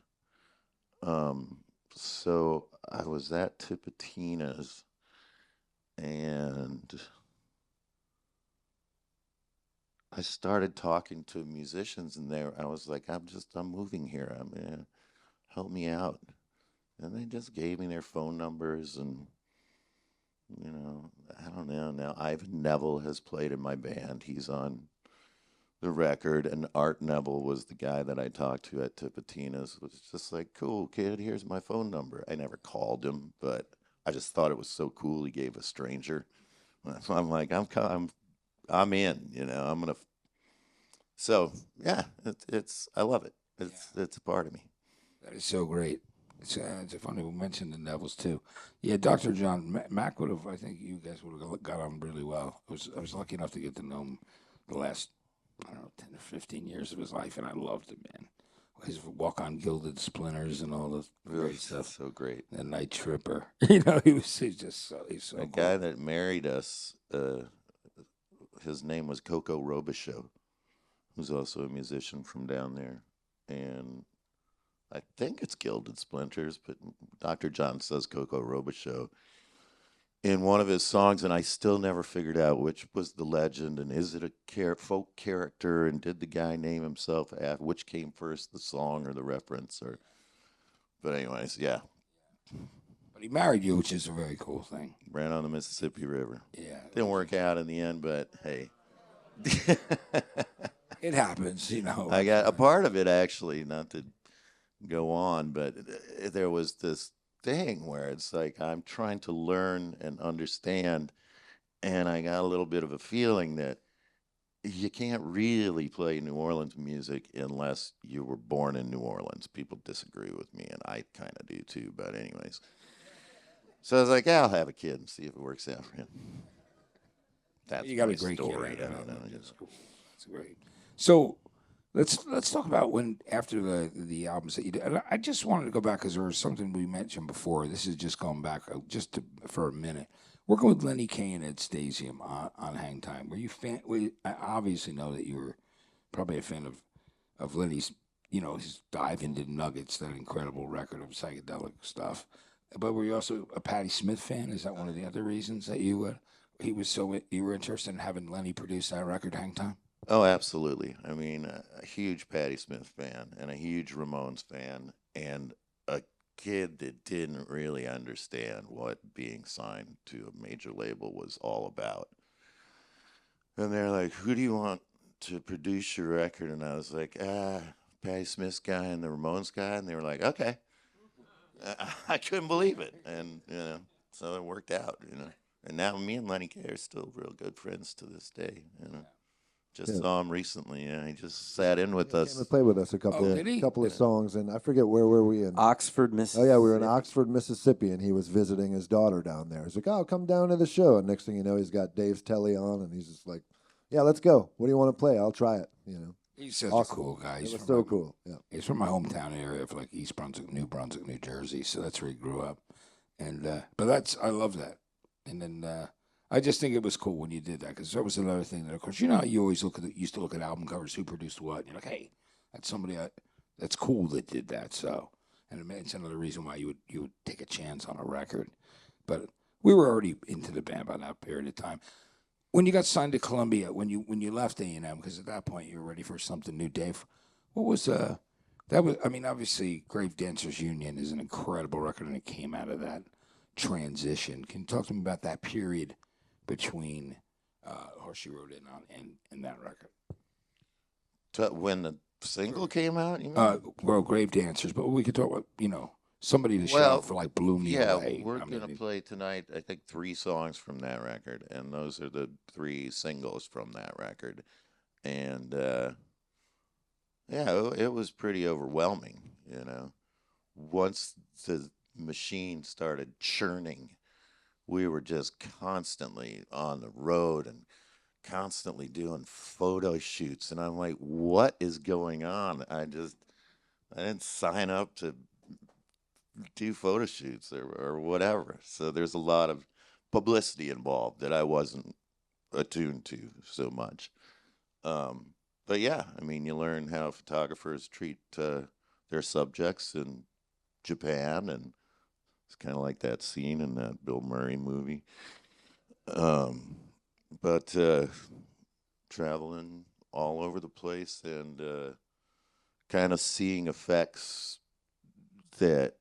[SPEAKER 2] So I was at Tipitina's, and I started talking to musicians, and I was like, I'm moving here. Help me out. And they just gave me their phone numbers, and I don't know. Now Ivan Neville has played in my band. He's on the record, and Art Neville was the guy that I talked to at Tipitina's. It was just like, cool, kid, here's my phone number. I never called him, but I just thought it was so cool he gave a stranger. So I'm like, I'm in, I'm gonna. So yeah, I love it. It's a part of me.
[SPEAKER 1] That is so great. It's funny we mentioned the Nevilles too. Yeah, Dr. John Mac would have. I think you guys would have got on really well. I was lucky enough to get to know him the last 10 or 15 years of his life, and I loved him, man. His walk on Gilded Splinters and all the great stuff.
[SPEAKER 2] So great.
[SPEAKER 1] The Night Tripper. He's just so
[SPEAKER 2] The
[SPEAKER 1] cool.
[SPEAKER 2] guy that married us, his name was Coco Robichaux, who's also a musician from down there, and I think it's Gilded Splinters, but Dr. John says Coco Robichaux in one of his songs, and I still never figured out which was the legend, and is it a folk character, and did the guy name himself after, which came first, the song or the reference, but anyways, yeah.
[SPEAKER 1] But he married you, which is a very cool thing.
[SPEAKER 2] Ran on the Mississippi River.
[SPEAKER 1] Yeah.
[SPEAKER 2] Didn't work out in the end, but hey.
[SPEAKER 1] It happens,
[SPEAKER 2] I got a part of it, actually, not to go on, but there was this thing where it's like I'm trying to learn and understand, and I got a little bit of a feeling that you can't really play New Orleans music unless you were born in New Orleans. People disagree with me, and I kind of do too, but anyways. So I was like, I'll have a kid and see if it works out for him. That's
[SPEAKER 1] you got
[SPEAKER 2] my
[SPEAKER 1] a great
[SPEAKER 2] story.
[SPEAKER 1] kid.
[SPEAKER 2] I don't know.
[SPEAKER 1] That's cool. That's great. So let's talk about after the albums that you did. And I just wanted to go back because there was something we mentioned before. This is just going back for a minute. Working with Lenny Kaye at Stasium on Hang Time. Were you fan? I obviously know that you were probably a fan of Lenny's. His Dive Into Nuggets, that incredible record of psychedelic stuff. But were you also a Patti Smith fan? Is that one of the other reasons that you were interested in having Lenny produce that record, Hang Time?
[SPEAKER 2] Oh, absolutely. I mean, a huge Patti Smith fan and a huge Ramones fan, and a kid that didn't really understand what being signed to a major label was all about. And they're like, who do you want to produce your record? And I was like, Patti Smith's guy and the Ramones guy. And they were like, okay. I couldn't believe it. And, so it worked out, And now me and Lenny Kaye are still real good friends to this day, Just saw him recently. Yeah, he just sat in with us.
[SPEAKER 3] Came to play with us a couple of songs, and I forget where were we in
[SPEAKER 4] Oxford, Mississippi.
[SPEAKER 3] Oh yeah, we were in Oxford, Mississippi, and he was visiting his daughter down there. He's like, "Oh, come down to the show." And next thing you know, he's got Dave's telly on, and he's just like, "Yeah, let's go. What do you want to play? I'll try it."
[SPEAKER 1] He's such
[SPEAKER 3] Awesome.
[SPEAKER 1] a cool guy.
[SPEAKER 3] It was so cool. Yeah,
[SPEAKER 1] he's from my hometown area of like East Brunswick, New Brunswick, New Jersey. So that's where he grew up. And but I love that. And then I just think it was cool when you did that because that was another thing that, of course, how you always used to look at album covers, who produced what. And you're like, hey, that's somebody that's cool that did that. So, and it's another reason why you would take a chance on a record. But we were already into the band by that period of time. When you got signed to Columbia, when you left A&M, because at that point you were ready for something new, Dave. What was that? Was, I mean, obviously, Grave Dancers Union is an incredible record, and it came out of that transition. Can you talk to me about that period between Horseshoe Road and that record?
[SPEAKER 2] When the single came out, you
[SPEAKER 1] mean? Well, Grave Dancers, but we could talk about, somebody to show for like Blew Me Away.
[SPEAKER 2] Yeah, we're going to play tonight, I think, 3 songs from that record, and those are the 3 singles from that record. And, it was pretty overwhelming, Once the machine started churning we were just constantly on the road and constantly doing photo shoots. And I'm like, what is going on? I didn't sign up to do photo shoots or whatever. So there's a lot of publicity involved that I wasn't attuned to so much. But yeah, I mean, you learn how photographers treat their subjects in Japan, and it's kind of like that scene in that Bill Murray movie. Um, but traveling all over the place and kind of seeing effects that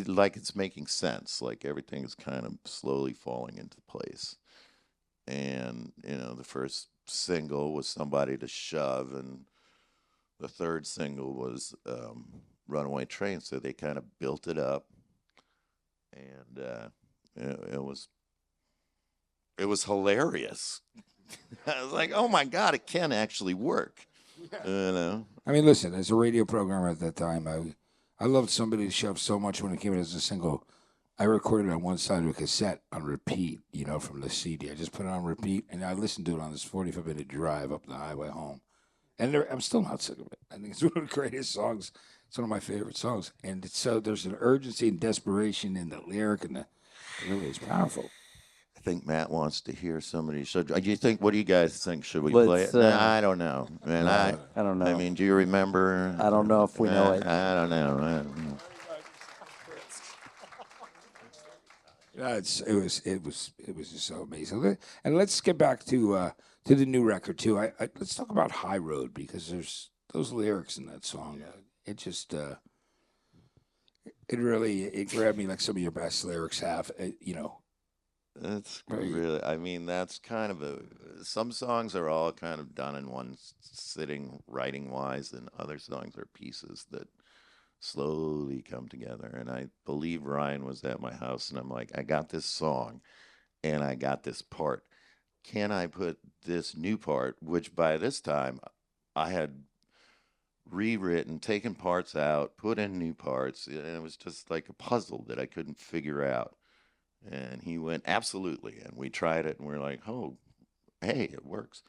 [SPEAKER 2] like it's making sense, like everything is kind of slowly falling into place. And the first single was Somebody to Shove, and the third single was Runaway Train. So they kind of built it up, and it was hilarious. I was like, oh my god, it can actually work.
[SPEAKER 1] I mean, listen, as a radio programmer at that time, I loved Somebody to Shove so much when it came out as a single. I recorded it on one side of a cassette on repeat, from the CD. I just put it on repeat, and I listened to it on this 45-minute drive up the highway home. And I'm still not sick of it. I think it's one of the greatest songs. It's one of my favorite songs. And so there's an urgency and desperation in the lyric, and it really is powerful.
[SPEAKER 2] I think Matt wants to hear somebody. So, do you think? What do you guys think? Should we play it? Nah, I don't know, man. I
[SPEAKER 4] don't know.
[SPEAKER 2] I mean, do you remember?
[SPEAKER 4] I don't know if we know it.
[SPEAKER 2] I don't know.
[SPEAKER 1] Yeah, it was just so amazing. And let's get back to the new record too. Let's talk about High Road, because there's those lyrics in that song. It just it grabbed me like some of your best lyrics have.
[SPEAKER 2] That's really. I mean, that's kind of some songs are all kind of done in one sitting, writing wise, and other songs are pieces that slowly come together. And I believe Ryan was at my house, and I'm like, I got this song and I got this part. Can I put this new part, which by this time I had rewritten, taken parts out, put in new parts, and it was just like a puzzle that I couldn't figure out. And he went, absolutely. And we tried it, and we're like, oh, hey, it works.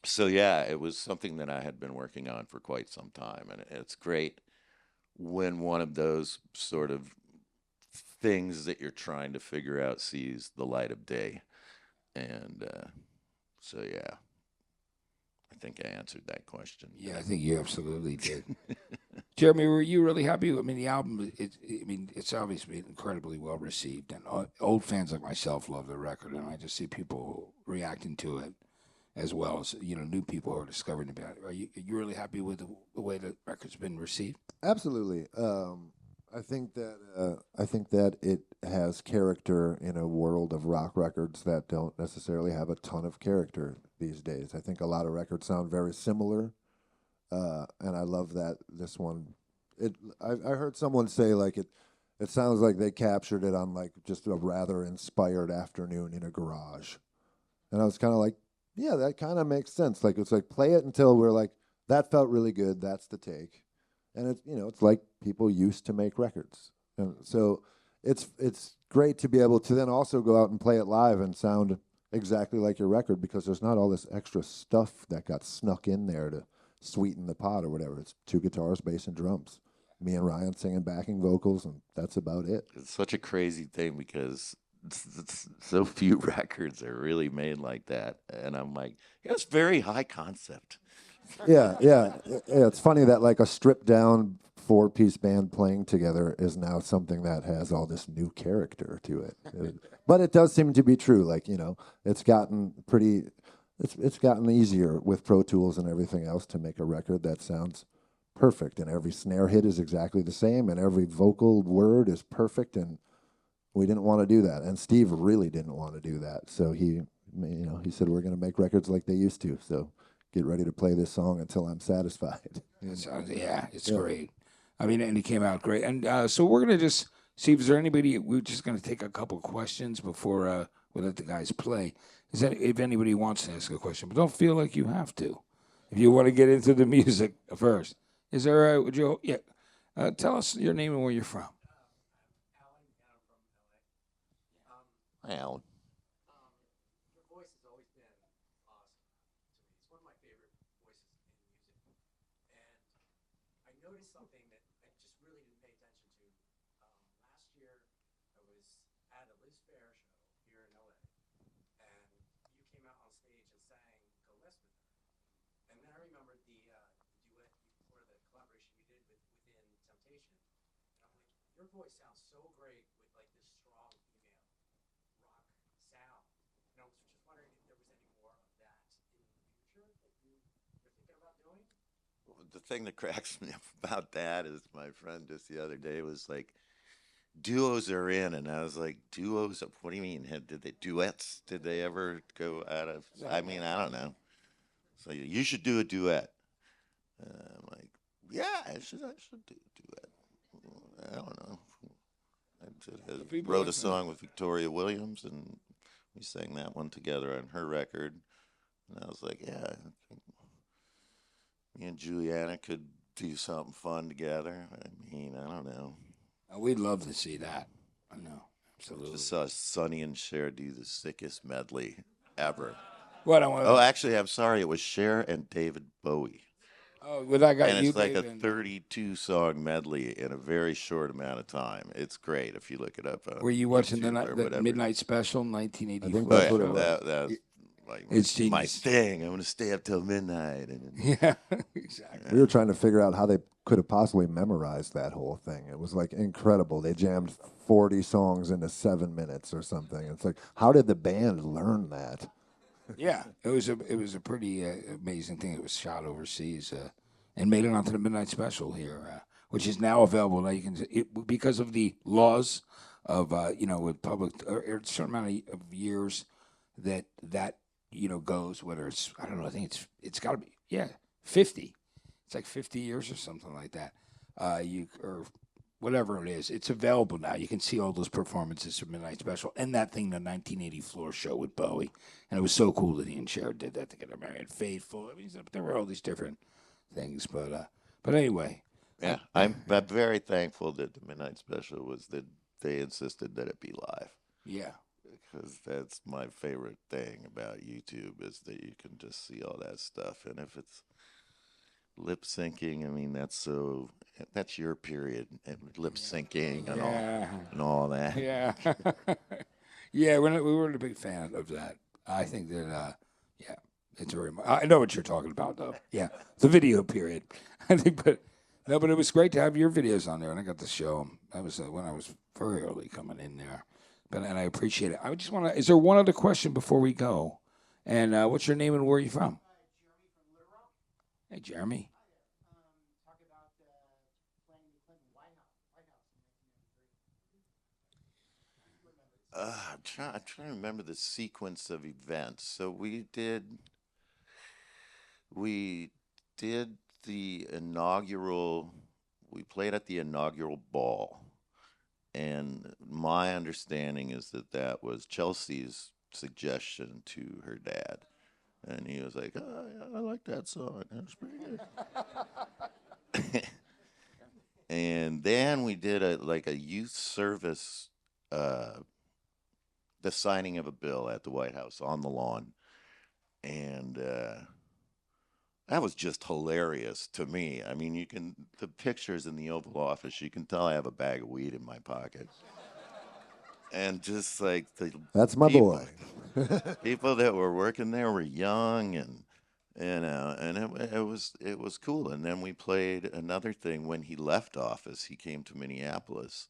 [SPEAKER 2] So yeah, it was something that I had been working on for quite some time, and it's great when one of those sort of things that you're trying to figure out sees the light of day. And so yeah, I think I answered that question.
[SPEAKER 1] Yeah, I think you absolutely did. Jeremy, were you really happy? I mean, the album, it's obviously been incredibly well received, and old fans like myself love the record, and I just see people reacting to it, as well as new people who are discovering about it. Are you really happy with the way the record's been received?
[SPEAKER 3] Absolutely. I think that it has character in a world of rock records that don't necessarily have a ton of character these days. I think a lot of records sound very similar, and I love that this one. I heard someone say like it sounds like they captured it on like just a rather inspired afternoon in a garage, and I was kind of like, yeah, that kind of makes sense. Like it's like play it until we're like that felt really good. That's the take. And it's like people used to make records, and so it's great to be able to then also go out and play it live and sound exactly like your record, because there's not all this extra stuff that got snuck in there to sweeten the pot or whatever. It's 2 guitars, bass, and drums. Me and Ryan singing backing vocals, and that's about it.
[SPEAKER 2] It's such a crazy thing because so few records are really made like that, and I'm like, it's very high concept.
[SPEAKER 3] Yeah. It's funny that like a stripped down 4-piece band playing together is now something that has all this new character to it. But it does seem to be true. Like it's gotten it's gotten easier with Pro Tools and everything else to make a record that sounds perfect, and every snare hit is exactly the same, and every vocal word is perfect. And we didn't want to do that, and Steve really didn't want to do that. So he said we're going to make records like they used to. So get ready to play this song until I'm satisfied.
[SPEAKER 1] It's great. I mean, and it came out great. And so we're going to just see if there's anybody. We're just going to take a couple questions before we let the guys play. If anybody wants to ask a question, but don't feel like you have to. If you want to get into the music first, is there? Would you? Yeah. Tell us your name and where you're from.
[SPEAKER 2] Alan.
[SPEAKER 5] Your voice has always been awesome to me. It's one of my favorite voices in music. And I noticed something that I just really didn't pay attention to. Last year, I was at a Liz Fair show here in LA, and you came out on stage and sang Go West with her. And then I remembered the duet or the collaboration you did within Temptation. And I'm like, your voice sounds so great with like this strong female rock sound. And I was just wondering if there was any more of that in the future that you're thinking about doing.
[SPEAKER 2] The thing that cracks me up about that is my friend just the other day was like, duos are in, and I was like, duos? What do you mean? Did they duets? Did they ever go out of? I mean, I don't know. So you should do a duet. I'm like, yeah, I should do a duet. I don't know. I wrote a song with Victoria Williams, and we sang that one together on her record. And I was like, yeah, I think me and Juliana could do something fun together. I mean, I don't know.
[SPEAKER 1] We'd love to see that. I know, absolutely.
[SPEAKER 2] Just saw Sonny and Cher do the sickest medley ever.
[SPEAKER 1] What I want?
[SPEAKER 2] Oh, actually, I'm sorry. It was Cher and David Bowie.
[SPEAKER 1] Oh, well, I got
[SPEAKER 2] And
[SPEAKER 1] you,
[SPEAKER 2] it's like
[SPEAKER 1] Dave,
[SPEAKER 2] a
[SPEAKER 1] and-
[SPEAKER 2] 32-song medley in a very short amount of time. It's great if you look it up. On
[SPEAKER 1] Were you watching
[SPEAKER 2] YouTube or
[SPEAKER 1] the
[SPEAKER 2] whatever.
[SPEAKER 1] midnight special, 1984?
[SPEAKER 3] I think
[SPEAKER 2] Oh,
[SPEAKER 3] that's
[SPEAKER 2] yeah,
[SPEAKER 3] what it was.
[SPEAKER 2] that's like
[SPEAKER 1] It's
[SPEAKER 2] my
[SPEAKER 1] genius.
[SPEAKER 2] thing. I'm going to stay up till midnight. And
[SPEAKER 1] Yeah, exactly.
[SPEAKER 3] We were trying to figure out how they could have possibly memorized that whole thing. It was like incredible. They jammed 40 songs into 7 minutes or something. It's like, how did the band learn that?
[SPEAKER 1] Yeah, it was a pretty amazing thing. It was shot overseas and made it onto the midnight special here, which is now available. Now you can because of the laws of with public or a certain amount of years that goes, whether it's I don't know. I think it's got to be 50. It's like 50 years or something like that. Or whatever it is, it's available now. You can see all those performances from Midnight Special and that thing, the 1980 floor show with Bowie. And it was so cool that he and Cher did that together. Marion Faithful. I mean, there were all these different things, but anyway.
[SPEAKER 2] yeah, I'm very thankful that the Midnight Special was that they insisted that it be live.
[SPEAKER 1] Yeah.
[SPEAKER 2] Because that's my favorite thing about YouTube is that you can just see all that stuff. And if it's lip syncing, I mean, that's your period, and lip syncing and all that.
[SPEAKER 1] Yeah. Yeah, we weren't a big fan of that. I think that, it's very much. I know what you're talking about, though. Yeah, the video period. I think, but it was great to have your videos on there, and I got to show them. That was when I was very early coming in there, and I appreciate it. I just want to. Is there one other question before we go? And what's your name and where are you from?
[SPEAKER 5] Jeremy from Little Rock.
[SPEAKER 1] Hey, Jeremy.
[SPEAKER 5] Talk about playing the Clinton White House in 1993.
[SPEAKER 2] I'm trying to remember the sequence of events. So we did the inaugural. We played at the inaugural ball, and my understanding is that was Chelsea's suggestion to her dad, and he was like, "Oh, yeah, I like that song. That's pretty good." And then we did a youth service. The signing of a bill at the White House on the lawn. And that was just hilarious to me. I mean, the pictures in the Oval Office, you can tell I have a bag of weed in my pocket. And just like
[SPEAKER 3] That's my boy.
[SPEAKER 2] People that were working there were young and it was cool. And then we played another thing when he left office. He came to Minneapolis,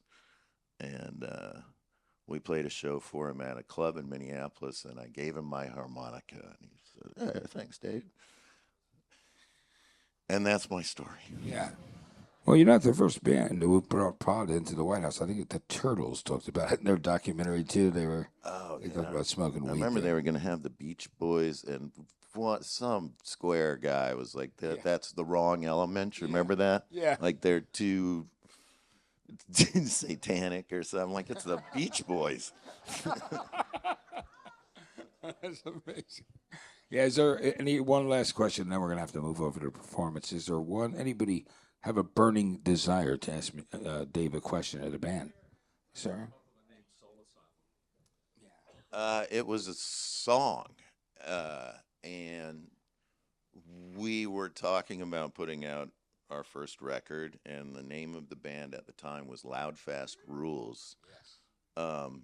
[SPEAKER 2] and we played a show for him at a club in Minneapolis, and I gave him my harmonica, and he said, "Hey, thanks, Dave." And that's my story.
[SPEAKER 1] Yeah. Well, you're not the first band who brought pot into the White House. I think the Turtles talked about it in their documentary too. They talked about smoking weed.
[SPEAKER 2] I remember
[SPEAKER 1] there.
[SPEAKER 2] they were going to have the Beach Boys, and some square guy was like, "That's the wrong element." Remember that?
[SPEAKER 1] Yeah.
[SPEAKER 2] Like they're too satanic or something. Like it's the Beach Boys.
[SPEAKER 1] That's amazing. Yeah, is there one last question? Then we're gonna have to move over to performance. Is there anybody have a burning desire to ask me, Dave, a question of the band, sir?
[SPEAKER 2] It was a song, and we were talking about putting out our first record, and the name of the band at the time was Loud Fast Rules. Um,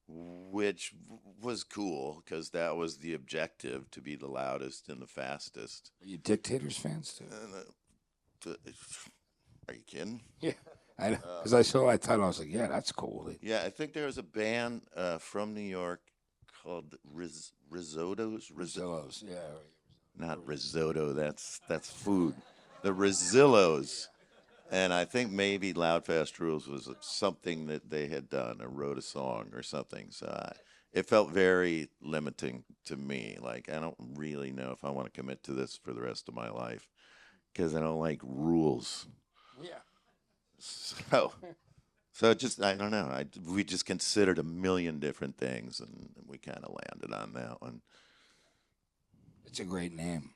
[SPEAKER 2] which was cool because that was the objective, to be the loudest and the fastest.
[SPEAKER 1] Are you Dictators fans too?
[SPEAKER 2] Are you kidding?
[SPEAKER 1] Yeah. Because I saw that title, I was like, yeah, that's cool.
[SPEAKER 2] Yeah, I think there was a band from New York called Risottos.
[SPEAKER 1] Rizzolos, yeah.
[SPEAKER 2] Not risotto. That's food. The Rizzillos. And I think maybe Loud Fast Rules was something that they had done or wrote a song or something. So it felt very limiting to me. Like, I don't really know if I want to commit to this for the rest of my life because I don't like rules.
[SPEAKER 1] Yeah.
[SPEAKER 2] So just, I don't know. We just considered a million different things, and we kind of landed on that one.
[SPEAKER 1] It's a great name.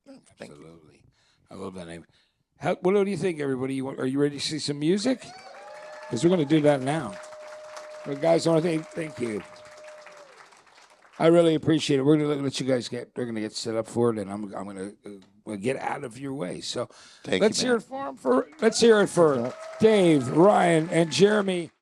[SPEAKER 2] Thank you.
[SPEAKER 1] Absolutely. I love that name. What do you think, everybody? Are you ready to see some music? Because we're going to do that now. But guys, I want to thank you. I really appreciate it. We're going to let you guys they're going to get set up for it, and I'm going to get out of your way. So
[SPEAKER 2] Thank
[SPEAKER 1] let's
[SPEAKER 2] you,
[SPEAKER 1] hear it for them. Let's hear it for Dave, Ryan, and Jeremy.